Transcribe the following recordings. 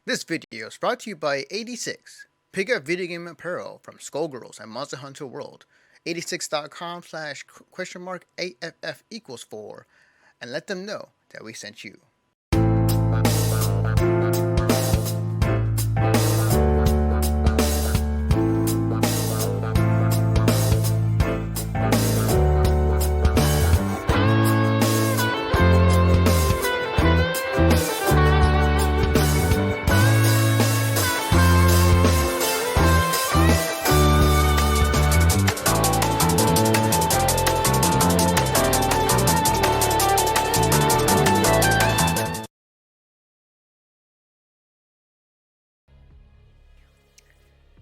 This video is brought to you by 86. Pick up video game apparel from Skullgirls and Monster Hunter World. 86.com slash question mark AFF equals 4 and let them know that we sent you.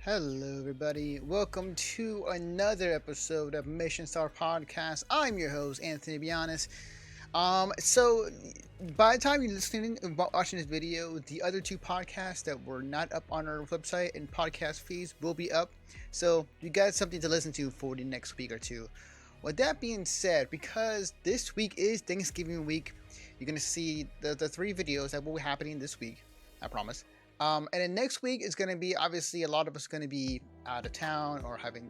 Hello, everybody. Welcome to another episode of Mission Star Podcast. I'm your host, Anthony Bionis. So by the time you're listening and watching this video, the other two podcasts that were not up on our website and podcast feeds will be up. So you got something to listen to for the next week or two. With that being said, because this week is Thanksgiving week, you're going to see the three videos that will be happening this week. I promise. And then next week is going to be, obviously, a lot of us going to be out of town or having,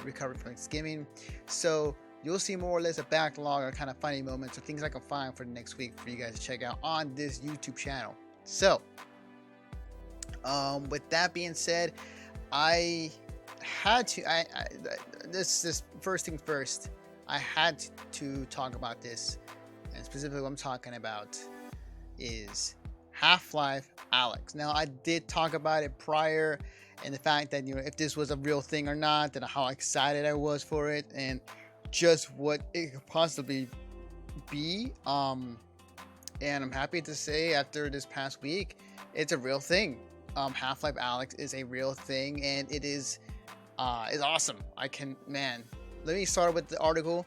recovered from Thanksgiving. So you'll see more or less a backlog or kind of funny moments or things I can find for the next week for you guys to check out on this YouTube channel. So, with that being said, I had to, this first thing first, I had to talk about this. And specifically what I'm talking about is Half-Life Alyx. Now, I did talk about it prior, and the fact that if this was a real thing or not, and how excited I was for it, and just what it could possibly be. And I'm happy to say, after this past week, it's a real thing. Half-Life Alyx is a real thing, and it is awesome. Let me start with the article.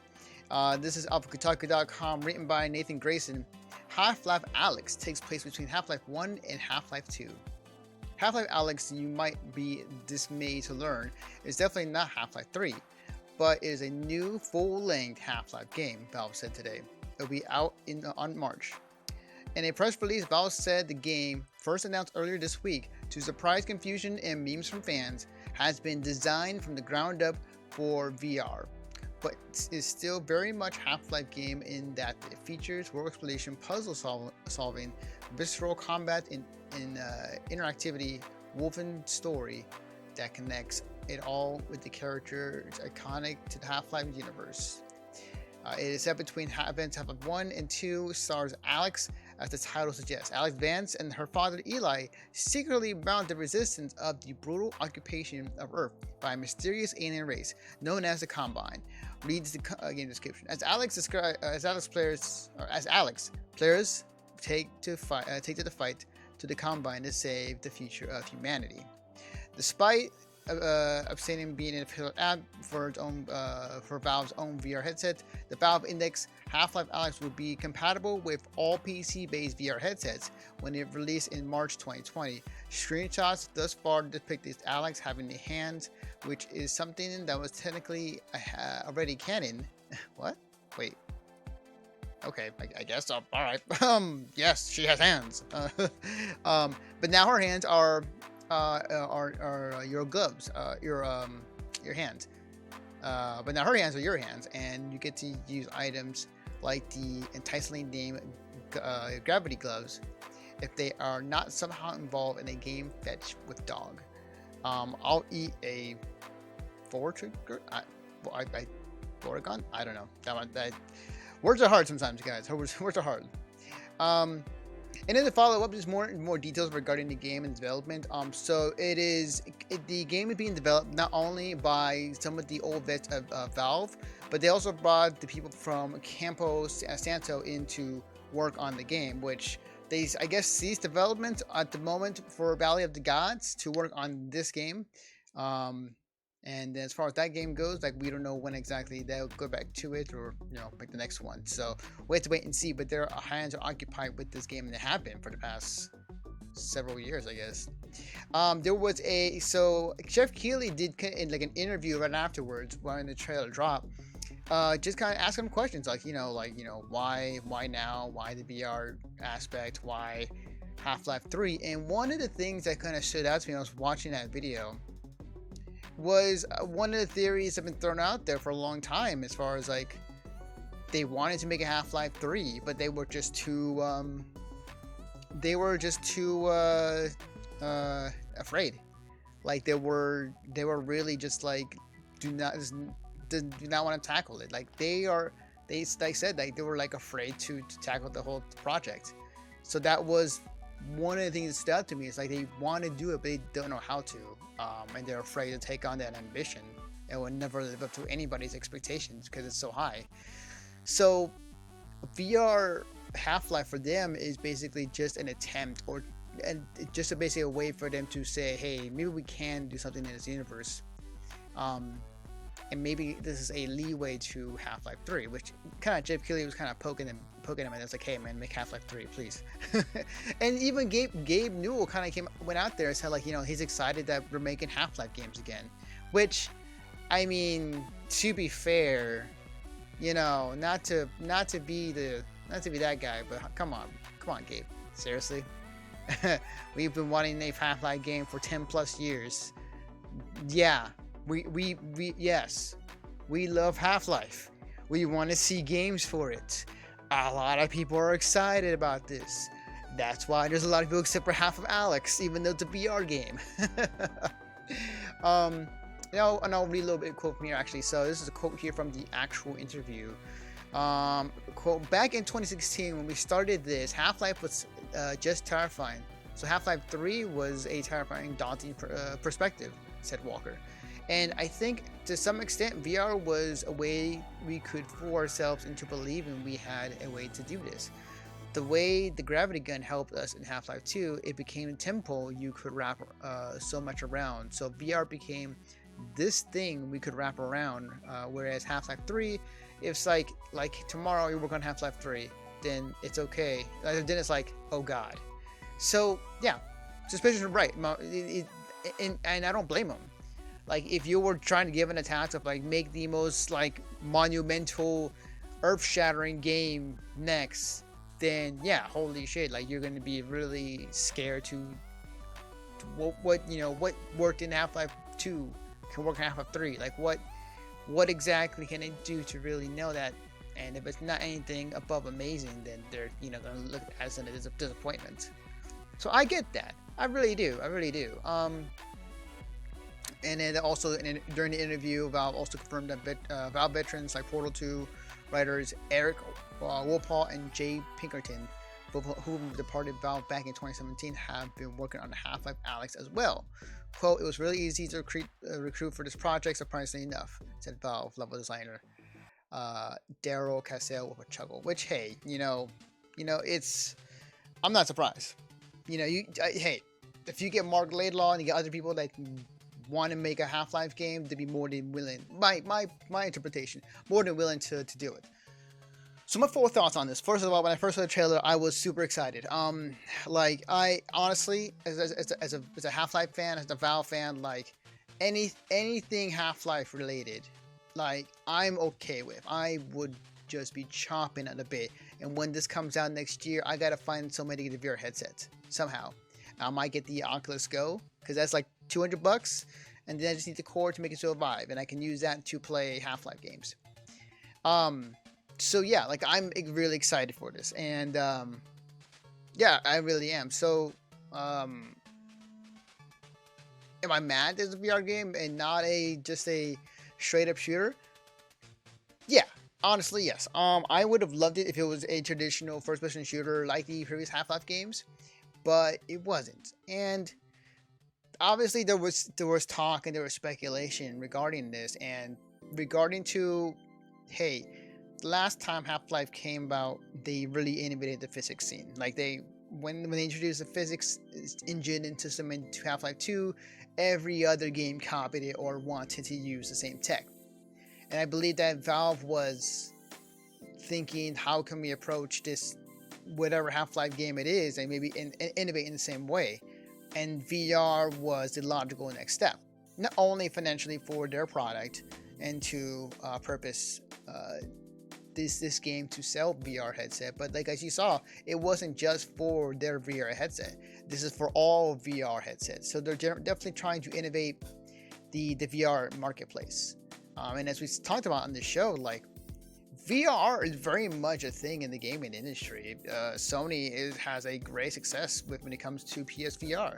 This is off of Kotaku.com, written by Nathan Grayson. Half-Life Alyx takes place between Half-Life 1 and Half-Life 2. Half-Life Alyx, you might be dismayed to learn, is definitely not Half-Life 3, but it is a new full-length Half-Life game, Valve said today. It will be out on March. In a press release, Valve said the game, first announced earlier this week, to surprise confusion and memes from fans, has been designed from the ground up for VR. But is still very much Half-Life game in that it features world exploration, puzzle solving, visceral combat, and interactivity, woven story that connects it all with the characters iconic to the Half-Life universe. It is set between events Half-Life 1 and 2, stars Alyx, as the title suggests. Alyx Vance and her father Eli secretly mount the resistance of the brutal occupation of Earth by a mysterious alien race known as the Combine. Reads the game description. As Alyx players take to the fight to the Combine to save the future of humanity. Despite abstaining being an official app for Valve's own VR headset, the Valve Index Half-Life Alyx will be compatible with all PC-based VR headsets when it released in March 2020. Screenshots thus far depict this Alyx having a hand, which is something that was technically already canon. What? Wait. Okay, I guess. All right. Yes, she has hands. But now her hands are your gloves, your hands. But now her hands are your hands, and you get to use items like the enticingly named gravity gloves if they are not somehow involved in a game fetch with dog. I'll eat a trigger. Boragon? I don't know. Words are hard sometimes, guys. Words are hard. And then to follow up, there's more details regarding the game and development. So the game is being developed not only by some of the old vets of Valve, but they also brought the people from Campo Santo in to work on the game, which they, I guess, ceased development at the moment for Valley of the Gods to work on this game. And as far as that game goes, we don't know when exactly they'll go back to it or, make the next one. So we have to wait and see. But their hands are occupied with this game, and they have been for the past several years, I guess. So Jeff Keighley did an interview right afterwards when the trailer dropped, just kind of ask them questions like, why now, why the VR aspect, why Half-Life 3. And one of the things that kind of stood out to me when I was watching that video was one of the theories that have been thrown out there for a long time, as far as like they wanted to make a Half-Life 3, but they were just too afraid. Like they were really just like do not want to tackle it. Like they said like they were like afraid to tackle the whole project. So that was one of the things that stood out to me. Is like they want to do it, but they don't know how to, and they're afraid to take on that ambition. It will never live up to anybody's expectations because it's so high. So VR Half-Life for them is basically just an attempt, and just basically a way for them to say, hey, maybe we can do something in this universe, and maybe this is a leeway to Half-Life 3, which kind of Jeff Keighley was kind of poking him, and it's like, hey man, make Half-Life 3, please. And even Gabe Newell kind of went out there and said like, he's excited that we're making Half-Life games again, which, I mean, to be fair, not to be that guy, but come on, Gabe, seriously. We've been wanting a Half-Life game for 10 plus years. Yeah, yes, we love Half-Life. We want to see games for it. A lot of people are excited about this. That's why there's a lot of people except for half of Alex, even though it's a VR game. And I'll read a little bit of quote from here actually. So this is a quote here from the actual interview. Quote, back in 2016 when we started this, Half-Life was just terrifying. So Half-Life 3 was a terrifying, daunting perspective, said Walker. And I think to some extent VR was a way we could fool ourselves into believing we had a way to do this. The way the gravity gun helped us in Half-Life 2, it became a temple you could wrap so much around. So VR became this thing we could wrap around, whereas Half-Life 3, it's like tomorrow you work on Half-Life 3, then it's okay. Then it's like, oh god. So yeah, Suspicious was right, and I don't blame him. Like if you were trying to give an attack of like make the most like monumental, earth-shattering game next, then yeah, holy shit, like you're gonna be really scared to what worked in Half-Life 2 can work in Half-Life 3. Like what exactly can it do to really know that? And if it's not anything above amazing, then they're gonna look at it as a disappointment. So I get that. I really do. And then also during the interview, Valve also confirmed that Valve veterans like Portal 2 writers Eric Wolpaw and Jay Pinkerton, who departed Valve back in 2017, have been working on Half-Life Alyx as well. Quote, it was really easy to recruit for this project, surprisingly enough, said Valve level designer Daryl Cassell with a chuckle. Which, hey, it's, I'm not surprised. Hey, if you get Mark Laidlaw and you get other people that want to make a Half-Life game, they'd be more than willing. My interpretation, more than willing to do it. So my full thoughts on this. First of all, when I first saw the trailer, I was super excited. Like I honestly, as a Half-Life fan, as a Valve fan, like anything Half-Life related, like I'm okay with. I would just be chomping at the bit. And when this comes out next year, I gotta find somebody to get a VR headset somehow. I might get the Oculus Go because that's like $200, and then I just need the cord to make it survive, and I can use that to play Half-Life games. So yeah, like I'm really excited for this, and yeah, I really am. So, am I mad there's a VR game and not just a straight up shooter? Yeah, honestly, yes. I would have loved it if it was a traditional first person shooter like the previous Half-Life games, but it wasn't. And obviously there was talk and there was speculation regarding this, and regarding to, hey, the last time Half-Life came about, they really innovated the physics scene. Like when they introduced the physics engine into Half-Life 2, every other game copied it or wanted to use the same tech. And I believe that Valve was thinking, how can we approach this, whatever Half-Life game it is, and maybe innovate in the same way. And VR was the logical next step, not only financially for their product and to purpose uh, this game to sell VR headset. But like as you saw, it wasn't just for their VR headset. This is for all VR headsets. So they're definitely trying to innovate the VR marketplace. And as we talked about on the show, like VR is very much a thing in the gaming industry. Sony has a great success when it comes to PSVR.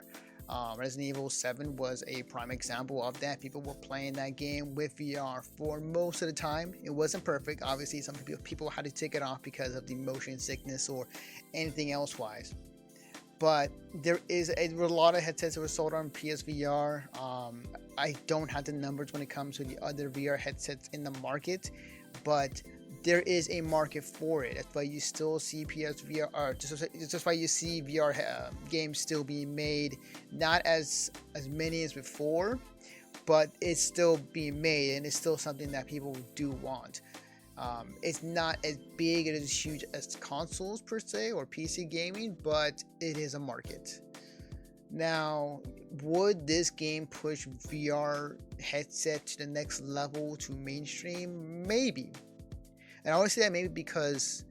Resident Evil 7 was a prime example of that. People were playing that game with VR for most of the time. It wasn't perfect. Obviously, some people had to take it off because of the motion sickness or anything else wise. But there were a lot of headsets that were sold on PSVR. I don't have the numbers when it comes to the other VR headsets in the market, but there is a market for it. That's why you still see PSVR, or just why you see VR games still being made. Not as many as before, but it's still being made, and it's still something that people do want. It's not as big and as huge as consoles per se or PC gaming, but it is a market. Now, would this game push VR headset to the next level to mainstream? Maybe. And I always say that maybe because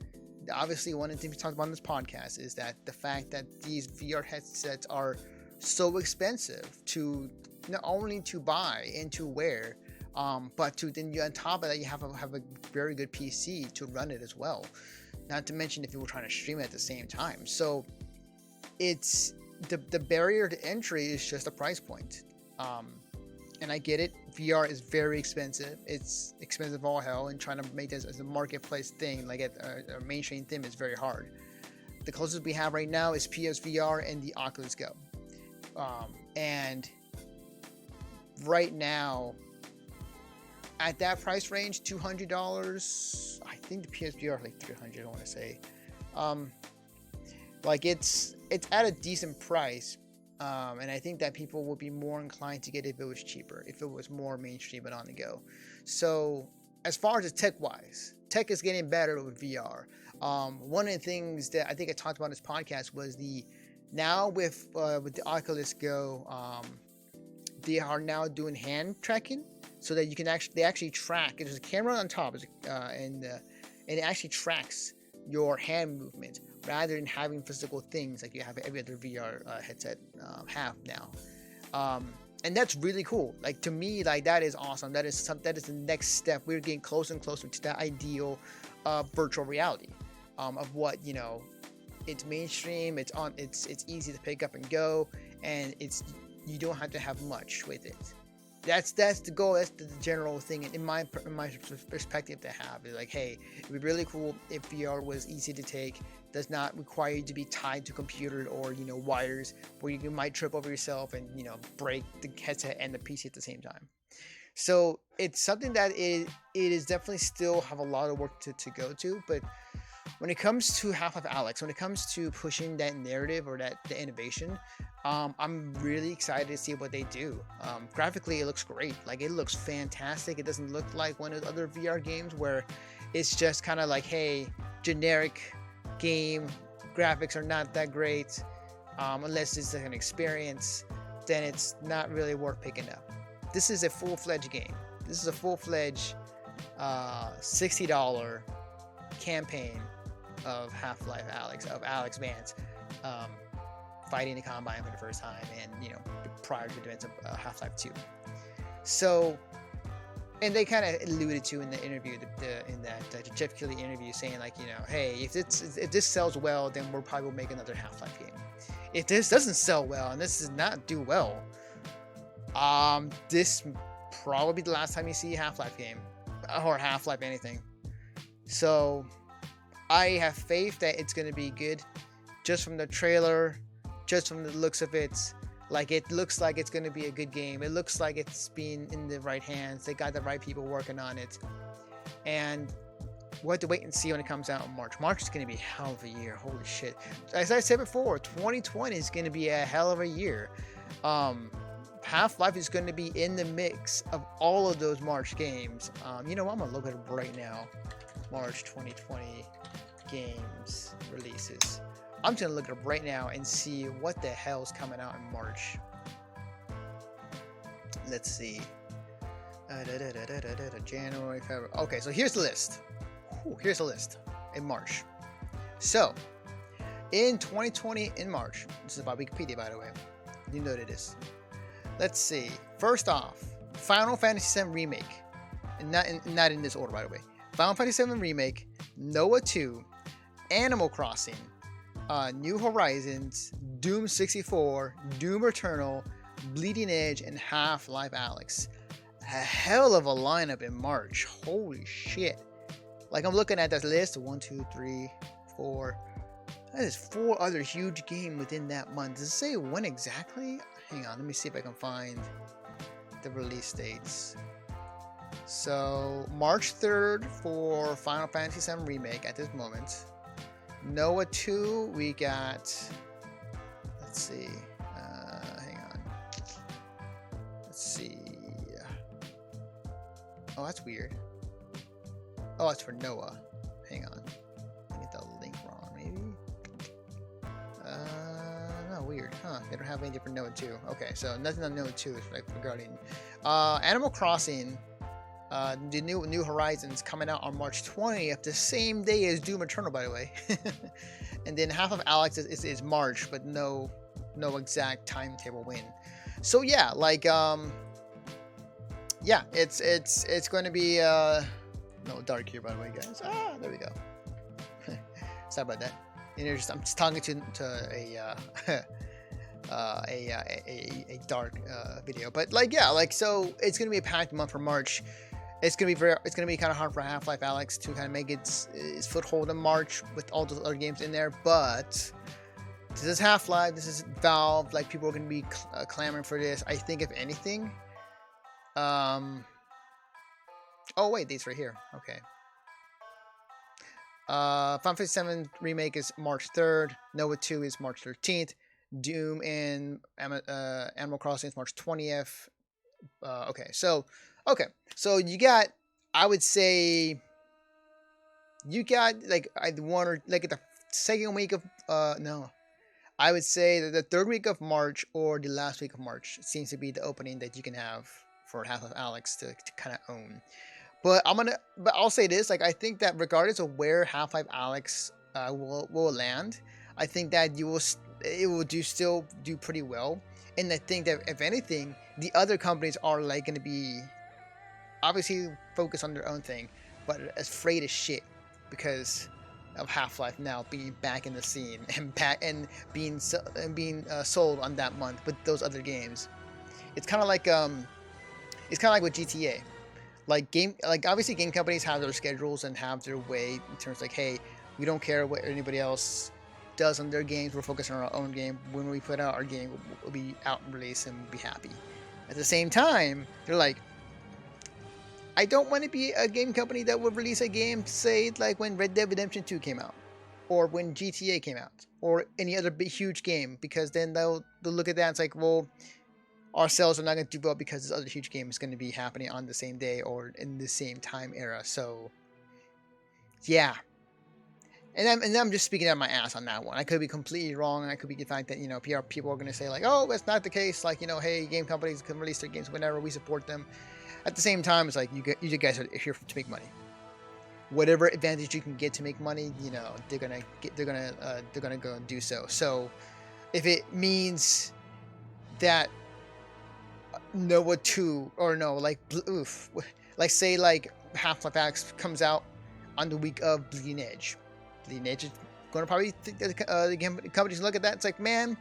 obviously one of the things we talked about on this podcast is that the fact that these VR headsets are so expensive to not only to buy and to wear, but to then on top of that you have a very good PC to run it as well. Not to mention if you were trying to stream it at the same time. So it's the barrier to entry is just a price point. And I get it. VR is very expensive. It's expensive all hell, and trying to make this as a marketplace thing, like a mainstream thing, is very hard. The closest we have right now is PSVR and the Oculus Go. And right now, at that price range, $200. I think the PSVR is like $300. I want to say, like it's at a decent price. And I think that people would be more inclined to get it if it was cheaper, if it was more mainstream and on the go. So as far as tech-wise, tech is getting better with VR. One of the things that I think I talked about in this podcast was now with the Oculus Go, they are now doing hand tracking, so that you can actually track. There's a camera on top, and it actually tracks your hand movement rather than having physical things like you have every other VR headset have now. And that's really cool. Like, to me, like, that is awesome. That is the next step. We're getting closer and closer to that ideal virtual reality of what, it's mainstream, it's easy to pick up and go, and you don't have to have much with it. That's the goal. That's the general thing in my perspective to have. It's like, hey, it'd be really cool if VR was easy to take, does not require you to be tied to computer or wires where you might trip over yourself and break the headset and the PC at the same time. So it's something that it is definitely still have a lot of work to go to. But when it comes to Half-Life Alyx, when it comes to pushing that narrative or the innovation, I'm really excited to see what they do. Graphically, it looks great. Like, it looks fantastic. It doesn't look like one of the other VR games where it's just kind of like, hey, generic game, graphics are not that great. Unless it's an experience, then it's not really worth picking up. This is a full-fledged game. This is a full-fledged $60 campaign of Half-Life Alyx, of Alex Vance fighting the Combine for the first time, and prior to the events of Half-Life 2. So, and they kind of alluded to in the interview, in that Jeff Keighley interview, saying like, hey, if this sells well, then we'll probably make another Half-Life game. If this doesn't sell well and this does not do well, this probably be the last time you see a Half-Life game or Half-Life anything. So I have faith that it's going to be good, just from the trailer, just from the looks of it. Like, it looks like it's going to be a good game. It looks like it's been in the right hands. They got the right people working on it. And we'll have to wait and see when it comes out in March. March is going to be a hell of a year. Holy shit. As I said before, 2020 is going to be a hell of a year. Half-Life is going to be in the mix of all of those March games. I'm going to look at it right now. March 2020 games releases. I'm just going to look it up right now and see what the hell is coming out in March. Let's see. January, February. Okay, so here's the list. Here's the list in March. So, in 2020, in March, this is about Wikipedia, by the way. You know what it is. Let's see. First off, Final Fantasy VII Remake. And not in this order, by the way. Final Fantasy VII Remake, Noah 2, Animal Crossing, New Horizons, Doom 64, Doom Eternal, Bleeding Edge, and Half-Life Alyx. A hell of a lineup in March. Holy shit. Like, I'm looking at that list. 1, 2, 3, 4. That is 4 other huge games within that month. Does it say when exactly? Hang on, let me see if I can find the release dates. So, March 3rd for Final Fantasy VII Remake at this moment. Noah 2, we got... Let's see. Hang on. Let's see. Oh, that's weird. Oh, it's for Noah. Hang on. I get the link wrong, maybe? No, weird. Huh. They don't have anything for Noah 2. Okay, so nothing on Noah 2 is like regarding... Animal Crossing... the New Horizons coming out on March 20th, the same day as Doom Eternal, by the way. And then Half-Life Alyx is March, but no exact timetable when. So yeah, like yeah, it's going to be no dark here, by the way, guys. There we go. Sorry about that. You know, I'm just talking to a dark video, but like yeah, like so it's gonna be a packed month for March. It's gonna be kind of hard for Half-Life Alyx to kind of make its foothold in March with all those other games in there. But this is Half-Life. This is Valve. Like people are gonna be clamoring for this. I think if anything, oh wait, these right here. Okay. Final Fantasy VII Remake is March 3rd. Noah 2 is March 13th. Doom and Animal Crossing is March 20th. Okay, so you got, I would say, you got like one or like the second week of no, I would say that the third week of March or the last week of March seems to be the opening that you can have for Half-Life Alyx to kind of own. But I'll say this, like I think that regardless of where Half-Life Alyx will land, I think that it will still do pretty well. And I think that if anything, the other companies are like going to be obviously focused on their own thing, but as afraid as shit because of Half-Life now being back in the scene and being sold on that month with those other games. It's kind of like with GTA. Like obviously game companies have their schedules and have their way in terms of like, hey, we don't care what anybody else does on their games. We're focused on our own game. When we put out our game, we'll be out and release and we'll be happy. At the same time, they're like, I don't want to be a game company that would release a game, say like when Red Dead Redemption 2 came out, or when GTA came out, or any other big huge game, because then they'll look at that and it's like, well, our sales are not going to do well because this other huge game is going to be happening on the same day or in the same time era. So, yeah. And I'm just speaking out of my ass on that one. I could be completely wrong, and I could be the fact that, you know, PR people are going to say like, oh, that's not the case. Like, you know, hey, game companies can release their games whenever, we support them. At the same time, it's like you guys are here to make money. Whatever advantage you can get to make money, you know, they're gonna go and do so. So, if it means that Noah 2 or no, like say like Half-Life Alyx comes out on the week of Bleeding Edge. Bleeding Edge is going to probably think that the companies look at that. It's like, man,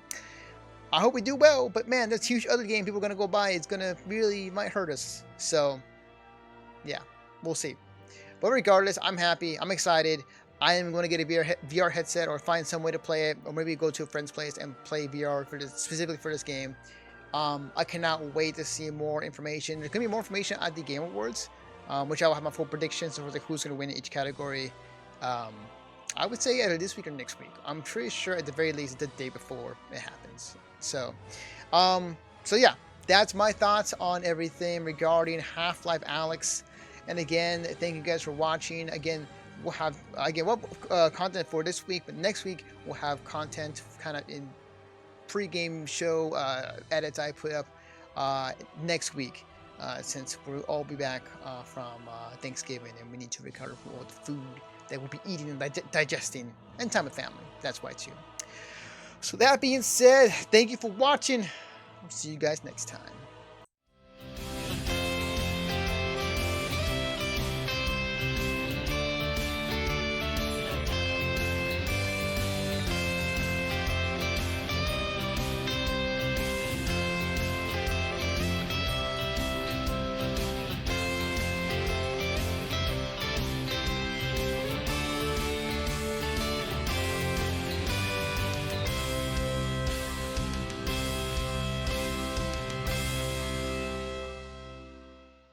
I hope we do well, but man, this huge other game people are going to go buy. It's going to really might hurt us. So, yeah, we'll see. But regardless, I'm happy. I'm excited. I am going to get a VR headset or find some way to play it, or maybe go to a friend's place and play VR specifically for this game. I cannot wait to see more information. There's going to be more information at the Game Awards, which I will have my full predictions of like who's going to win in each category. I would say either this week or next week. I'm pretty sure at the very least the day before it happens. So yeah, that's my thoughts on everything regarding Half-Life Alyx. And again, thank you guys for watching. Again, we'll have content for this week, but next week we'll have content kind of in pre-game show edits I put up next week. since we'll all be back from Thanksgiving, and we need to recover from all the food that we'll be eating and digesting, and time with family. That's why too. So that being said, thank you for watching. See you guys next time.